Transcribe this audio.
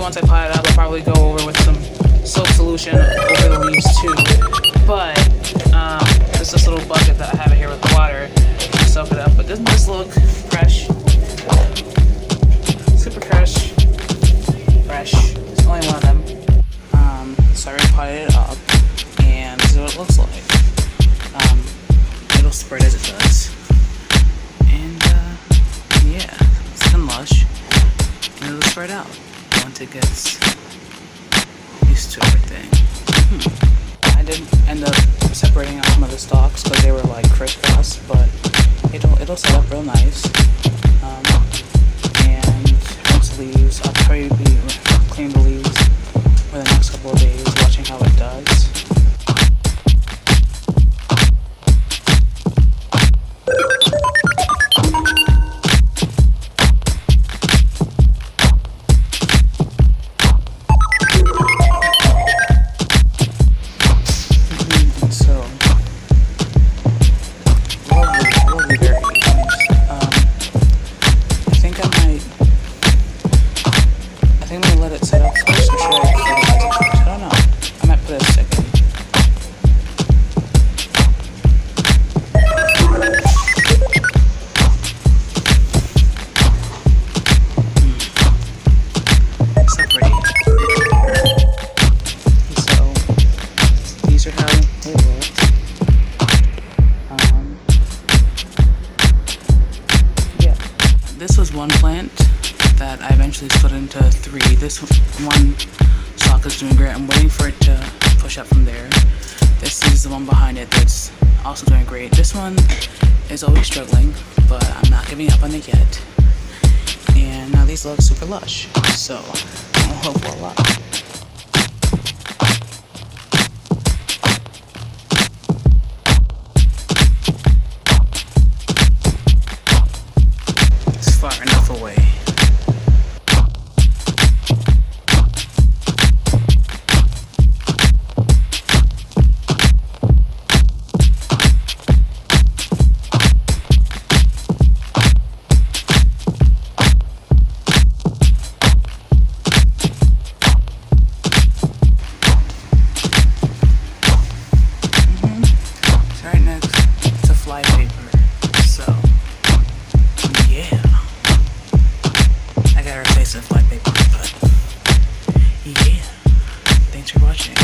once I pot it up, I'll probably go over with some soap solution over the leaves too. But there's this little bucket that I have here with water to soak it up. But doesn't this look fresh? Super fresh. Fresh. It's only one of them. So I repotted it up, and this is what it looks like. It'll spread as it does. And yeah, it's looking lush. And it'll spread out once it gets used to everything. I did end up separating out some of the stalks because they were like crisscross, but it'll set up real nice. And once the leaves, I'll probably be cleaning the leaves for the next couple of days, watching how it does. I'm gonna let it set up first, or should I fertilize it first? I don't know. I might put it a second. So pretty. So these are how they look. Yeah. This was one plant that I eventually split into 3. This one stalk is doing great. I'm waiting for it to push up from there. This is the one behind it that's also doing great. This one is always struggling, but I'm not giving up on it yet. And now these look super lush. So, oh, voila. It's far enough away. Fly paper, so yeah, I gotta replace the fly paper, but yeah, thanks for watching.